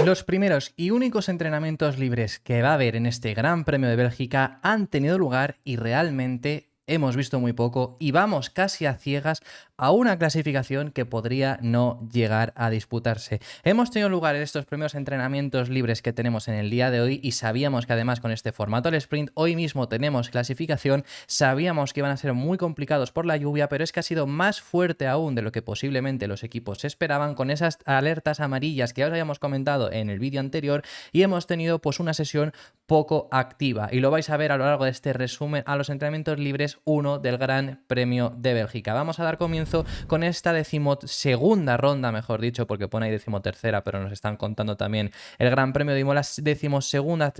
Los primeros y únicos entrenamientos libres que va a haber en este Gran Premio de Bélgica han tenido lugar y realmente hemos visto muy poco y vamos casi a ciegas a una clasificación que podría no llegar a disputarse. Hemos tenido lugar en estos primeros entrenamientos libres que tenemos en el día de hoy y sabíamos que además con este formato del sprint hoy mismo tenemos clasificación, sabíamos que iban a ser muy complicados por la lluvia, pero es que ha sido más fuerte aún de lo que posiblemente los equipos esperaban con esas alertas amarillas que ya os habíamos comentado en el vídeo anterior y hemos tenido pues una sesión poco activa y lo vais a ver a lo largo de este resumen a los entrenamientos libres 1 del Gran Premio de Bélgica. Vamos a dar comienzo con esta decimosegunda ronda, mejor dicho, porque pone ahí decimotercera, pero nos están contando también el Gran Premio de Imola, decimosegunda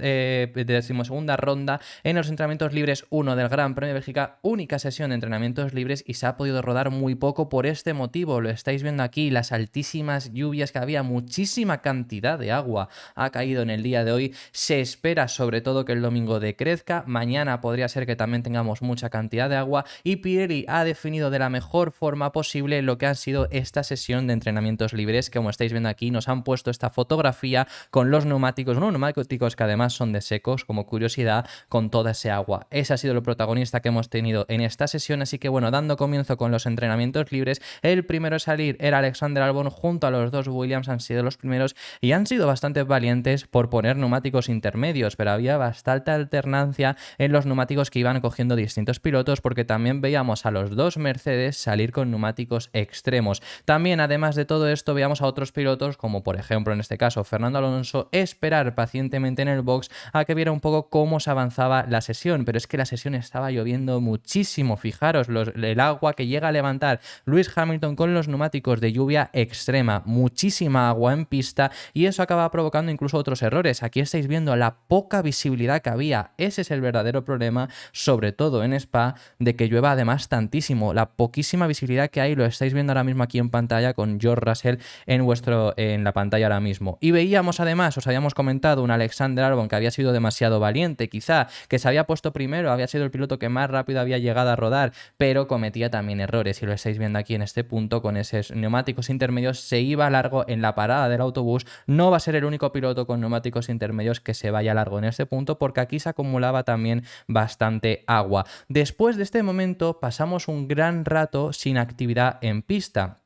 ronda en los entrenamientos libres 1 del Gran Premio de Bélgica, única sesión de entrenamientos libres y se ha podido rodar muy poco por este motivo. Lo estáis viendo aquí, las altísimas lluvias que había, muchísima cantidad de agua ha caído en el día de hoy. Se espera sobre todo que el domingo decrezca, mañana podría ser que también tengamos mucha cantidad de agua y Pirelli ha definido de la mejor forma posible lo que han sido esta sesión de entrenamientos libres. Como estáis viendo aquí, nos han puesto esta fotografía con los neumáticos, unos neumáticos que además son de secos, como curiosidad, con toda ese agua. Ese ha sido el protagonista que hemos tenido en esta sesión, así que bueno, dando comienzo con los entrenamientos libres, el primero a salir era Alexander Albon junto a los dos Williams, han sido los primeros y han sido bastante valientes por poner neumáticos intermedios, pero había bastante alternancia en los neumáticos que iban cogiendo distintos pilotos, porque también veíamos a los dos Mercedes salir con neumáticos extremos. También, además de todo esto, veíamos a otros pilotos, como por ejemplo en este caso Fernando Alonso, esperar pacientemente en el box a que viera un poco cómo se avanzaba la sesión, pero es que la sesión estaba lloviendo muchísimo. Fijaros el agua que llega a levantar Lewis Hamilton con los neumáticos de lluvia extrema, muchísima agua en pista y eso acaba provocando incluso otros errores. Aquí estáis viendo la poca visibilidad que había. Ese es el verdadero problema, sobre todo en Spa, de que llueva además tantísimo. La poquísima visibilidad que hay lo estáis viendo ahora mismo aquí en pantalla con George Russell en la pantalla ahora mismo. Y veíamos además, os habíamos comentado, un Alexander Albon que había sido demasiado valiente, quizá, que se había puesto primero, había sido el piloto que más rápido había llegado a rodar, pero cometía también errores y lo estáis viendo aquí en este punto con esos neumáticos intermedios. Se iba largo en la parada del autobús. No va a ser el único piloto con neumáticos intermedios que se vaya largo en este punto, porque aquí se acumulaba también bastante agua. Después de este momento pasamos un gran rato sin actividad en pista.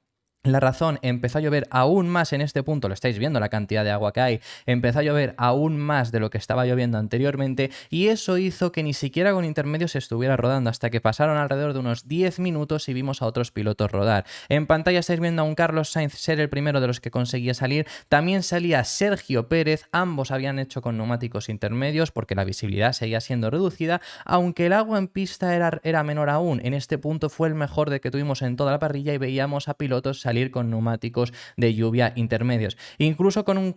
La razón, empezó a llover aún más en este punto, lo estáis viendo la cantidad de agua que hay, empezó a llover aún más de lo que estaba lloviendo anteriormente y eso hizo que ni siquiera con intermedios se estuviera rodando hasta que pasaron alrededor de unos 10 minutos y vimos a otros pilotos rodar. En pantalla estáis viendo a un Carlos Sainz ser el primero de los que conseguía salir, también salía Sergio Pérez, ambos habían hecho con neumáticos intermedios porque la visibilidad seguía siendo reducida, aunque el agua en pista era menor aún. En este punto fue el mejor de que tuvimos en toda la parrilla y veíamos a pilotos salir con neumáticos de lluvia intermedios. Incluso con un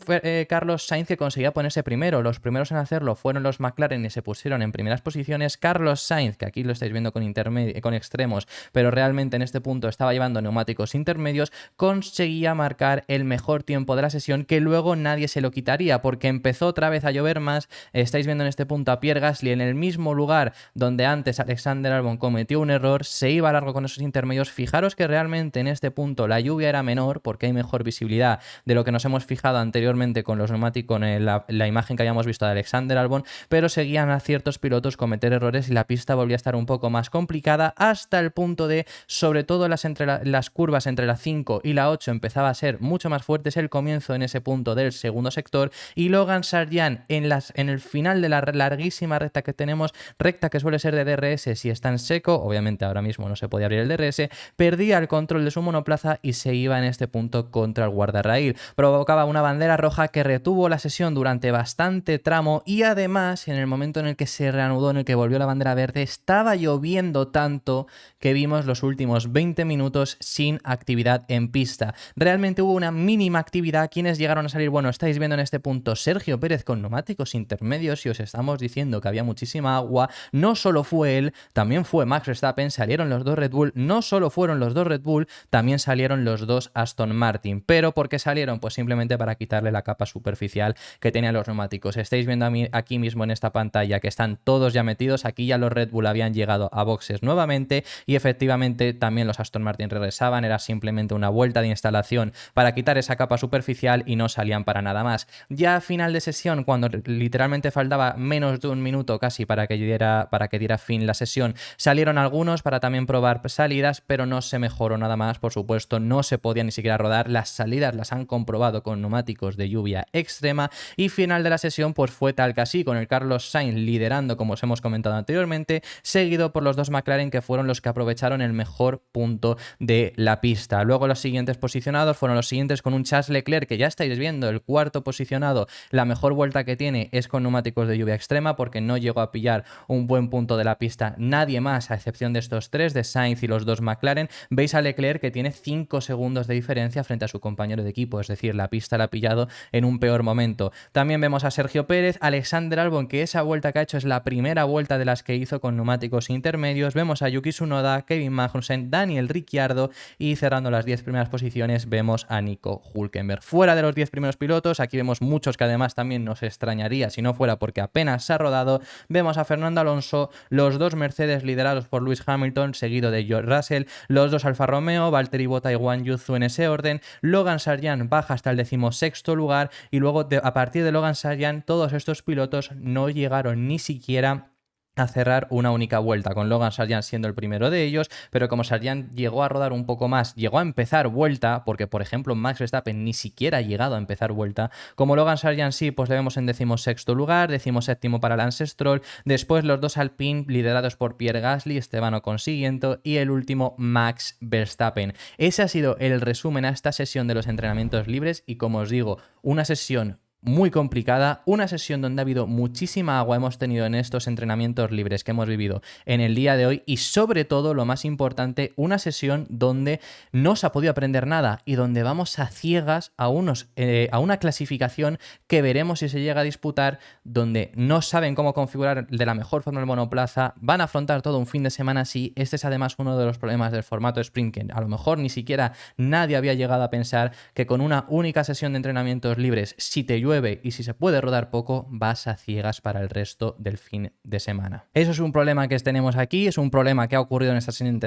Carlos Sainz que conseguía ponerse primero. Los primeros en hacerlo fueron los McLaren y se pusieron en primeras posiciones. Carlos Sainz, que aquí lo estáis viendo con extremos, pero realmente en este punto estaba llevando neumáticos intermedios, conseguía marcar el mejor tiempo de la sesión, que luego nadie se lo quitaría porque empezó otra vez a llover más. Estáis viendo en este punto a Pierre Gasly en el mismo lugar donde antes Alexander Albon cometió un error, se iba largo con esos intermedios. Fijaros que realmente en este punto la lluvia era menor porque hay mejor visibilidad de lo que nos hemos fijado anteriormente con los neumáticos, con la imagen que habíamos visto de Alexander Albon, pero seguían a ciertos pilotos cometer errores y la pista volvía a estar un poco más complicada hasta el punto de, sobre todo las curvas entre la 5 y la 8 empezaba a ser mucho más fuertes, el comienzo en ese punto del segundo sector, y Logan Sargent en el final de la larguísima recta que tenemos, recta que suele ser de DRS si está en seco, obviamente ahora mismo no se podía abrir el DRS, perdía el control de su monoplaza y se iba en este punto contra el guardarraíl. Provocaba una bandera roja que retuvo la sesión durante bastante tramo y además en el momento en el que se reanudó, en el que volvió la bandera verde, estaba lloviendo tanto que vimos los últimos 20 minutos sin actividad en pista. Realmente hubo una mínima actividad. Quienes llegaron a salir, bueno, estáis viendo en este punto Sergio Pérez con neumáticos intermedios y os estamos diciendo que había muchísima agua. No solo fue él, también fue Max Verstappen, salieron los dos Red Bull, no solo fueron los dos Red Bull, también salieron los dos Aston Martin. ¿Pero por qué salieron? Pues simplemente para quitarle la capa superficial que tenían los neumáticos. Estáis viendo aquí mismo en esta pantalla que están todos ya metidos. Aquí ya los Red Bull habían llegado a boxes nuevamente y efectivamente también los Aston Martin regresaban. Era simplemente una vuelta de instalación para quitar esa capa superficial y no salían para nada más. Ya a final de sesión, cuando literalmente faltaba menos de un minuto casi para que diera fin la sesión, salieron algunos para también probar salidas, pero no se mejoró nada más. Por supuesto, no se podía ni siquiera rodar. Las salidas las han comprobado con neumáticos de lluvia extrema y final de la sesión pues fue tal que así, con el Carlos Sainz liderando, como os hemos comentado anteriormente, seguido por los dos McLaren, que fueron los que aprovecharon el mejor punto de la pista. Luego los siguientes posicionados fueron los siguientes, con un Charles Leclerc que ya estáis viendo, el cuarto posicionado. La mejor vuelta que tiene es con neumáticos de lluvia extrema, porque no llegó a pillar un buen punto de la pista nadie más, a excepción de estos tres, de Sainz y los dos McLaren. Veis a Leclerc que tiene 5 segundos de diferencia frente a su compañero de equipo, es decir, la pista la ha pillado en un peor momento. También vemos a Sergio Pérez, Alexander Albon, que esa vuelta que ha hecho es la primera vuelta de las que hizo con neumáticos intermedios. Vemos a Yuki Tsunoda, Kevin Magnussen, Daniel Ricciardo y cerrando las 10 primeras posiciones vemos a Nico Hülkenberg. Fuera de los 10 primeros pilotos, aquí vemos muchos que además también nos extrañaría si no fuera porque apenas se ha rodado. Vemos a Fernando Alonso, los dos Mercedes liderados por Lewis Hamilton, seguido de George Russell, los dos Alfa Romeo, Valtteri Bottas y Guan Yu Zhou en ese orden. Logan Sargeant baja hasta el 16º lugar y luego a partir de Logan Sargeant todos estos pilotos no llegaron ni siquiera a cerrar una única vuelta, con Logan Sargeant siendo el primero de ellos, pero como Sargeant llegó a rodar un poco más, llegó a empezar vuelta, porque por ejemplo Max Verstappen ni siquiera ha llegado a empezar vuelta, como Logan Sargeant sí, pues le vemos en 16º lugar, 17º para Lance Stroll, después los dos Alpine liderados por Pierre Gasly, Esteban Ocon siguiente y el último Max Verstappen. Ese ha sido el resumen a esta sesión de los entrenamientos libres y, como os digo, una sesión muy complicada, una sesión donde ha habido muchísima agua hemos tenido en estos entrenamientos libres que hemos vivido en el día de hoy y sobre todo, lo más importante, una sesión donde no se ha podido aprender nada y donde vamos a ciegas a una clasificación que veremos si se llega a disputar, donde no saben cómo configurar de la mejor forma el monoplaza, van a afrontar todo un fin de semana así. Este es además uno de los problemas del formato sprint, que a lo mejor ni siquiera nadie había llegado a pensar que con una única sesión de entrenamientos libres, si te llueve y si se puede rodar poco, vas a ciegas para el resto del fin de semana. Eso es un problema que tenemos aquí, es un problema que ha ocurrido en esta sesión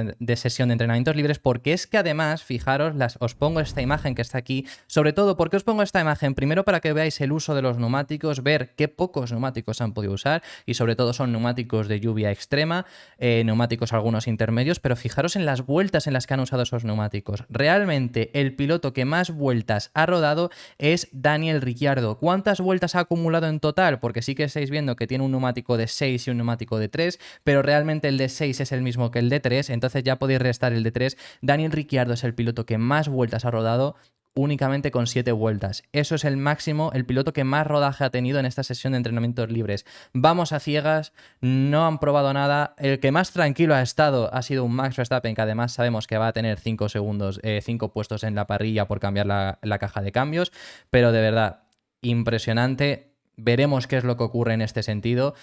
de entrenamientos libres, porque es que además, fijaros, os pongo esta imagen que está aquí, sobre todo, ¿por qué os pongo esta imagen? Primero para que veáis el uso de los neumáticos, ver qué pocos neumáticos han podido usar y sobre todo son neumáticos de lluvia extrema, neumáticos algunos intermedios, pero fijaros en las vueltas en las que han usado esos neumáticos. Realmente el piloto que más vueltas ha rodado es Daniel Ricciardo. ¿Cuántas vueltas ha acumulado en total? Porque sí que estáis viendo que tiene un neumático de 6 y un neumático de 3, pero realmente el de 6 es el mismo que el de 3, entonces ya podéis restar el de 3. Daniel Ricciardo es el piloto que más vueltas ha rodado, únicamente con 7 vueltas. Eso es el máximo, el piloto que más rodaje ha tenido en esta sesión de entrenamientos libres. Vamos a ciegas, no han probado nada. El que más tranquilo ha estado ha sido un Max Verstappen, que además sabemos que va a tener 5 puestos en la parrilla por cambiar la caja de cambios, pero de verdad, impresionante. Veremos qué es lo que ocurre en este sentido.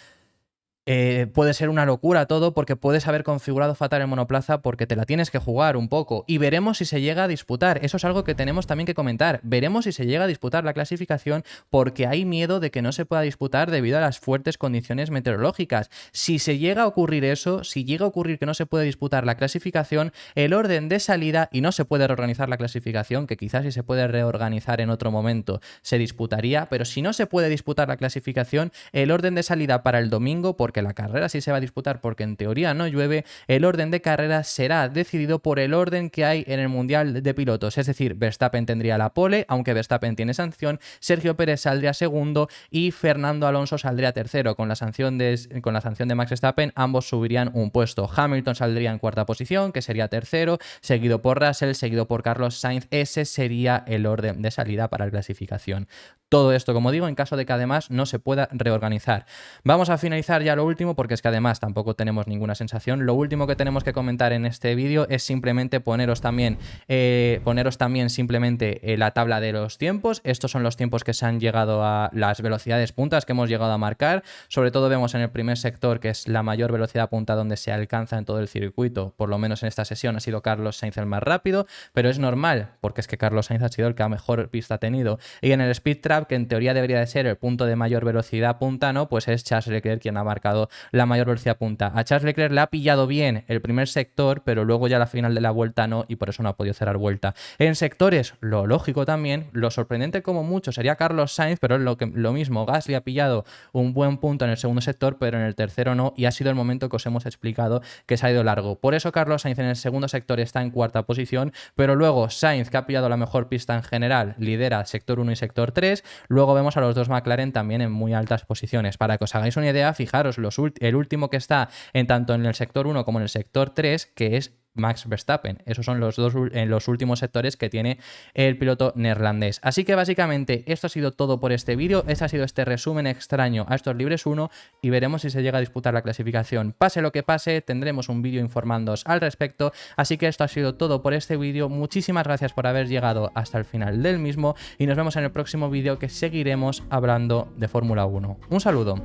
Puede ser una locura todo, porque puedes haber configurado fatal el monoplaza porque te la tienes que jugar un poco y veremos si se llega a disputar. Eso es algo que tenemos también que comentar. Veremos si se llega a disputar la clasificación, porque hay miedo de que no se pueda disputar debido a las fuertes condiciones meteorológicas. Si se llega a ocurrir eso, si llega a ocurrir que no se puede disputar la clasificación, el orden de salida, y no se puede reorganizar la clasificación, que quizás si se puede reorganizar en otro momento se disputaría, pero si no se puede disputar la clasificación, el orden de salida para el domingo, porque la carrera sí se va a disputar porque en teoría no llueve, el orden de carrera será decidido por el orden que hay en el Mundial de Pilotos, es decir, Verstappen tendría la pole, aunque Verstappen tiene sanción, Sergio Pérez saldría segundo y Fernando Alonso saldría tercero. Con la sanción de Max Verstappen, ambos subirían un puesto. Hamilton saldría en cuarta posición, que sería tercero, seguido por Russell, seguido por Carlos Sainz. Ese sería el orden de salida para la clasificación. todo esto, como digo, en caso de que además no se pueda reorganizar. Vamos a finalizar ya lo último, porque es que además tampoco tenemos ninguna sensación. Lo último que tenemos que comentar en este vídeo es simplemente poneros también simplemente la tabla de los tiempos. Estos son los tiempos que se han llegado a las velocidades puntas que hemos llegado a marcar. Sobre todo vemos en el primer sector, que es la mayor velocidad punta donde se alcanza en todo el circuito, por lo menos en esta sesión ha sido Carlos Sainz el más rápido, pero es normal, porque es que Carlos Sainz ha sido el que mejor pista ha tenido. Y en el speed trap, que en teoría debería de ser el punto de mayor velocidad punta, ¿no? Pues es Charles Leclerc quien ha marcado la mayor velocidad punta. A Charles Leclerc le ha pillado bien el primer sector, pero luego ya la final de la vuelta no, y por eso no ha podido cerrar vuelta. En sectores, lo lógico también, lo sorprendente como mucho sería Carlos Sainz, pero es lo mismo, Gasly ha pillado un buen punto en el segundo sector, pero en el tercero no, y ha sido el momento que os hemos explicado que se ha ido largo. Por eso Carlos Sainz en el segundo sector está en cuarta posición, pero luego Sainz, que ha pillado la mejor pista en general, lidera sector 1 y sector 3. Luego vemos a los dos McLaren también en muy altas posiciones. Para que os hagáis una idea, fijaros, el último que está tanto en el sector 1 como en el sector 3, que es Max Verstappen. Esos son los dos en los últimos sectores que tiene el piloto neerlandés. Así que básicamente esto ha sido todo por este vídeo. Este ha sido este resumen extraño a estos libres 1 y veremos si se llega a disputar la clasificación. Pase lo que pase, tendremos un vídeo informándoos al respecto. Así que esto ha sido todo por este vídeo. Muchísimas gracias por haber llegado hasta el final del mismo y nos vemos en el próximo vídeo, que seguiremos hablando de Fórmula 1. Un saludo.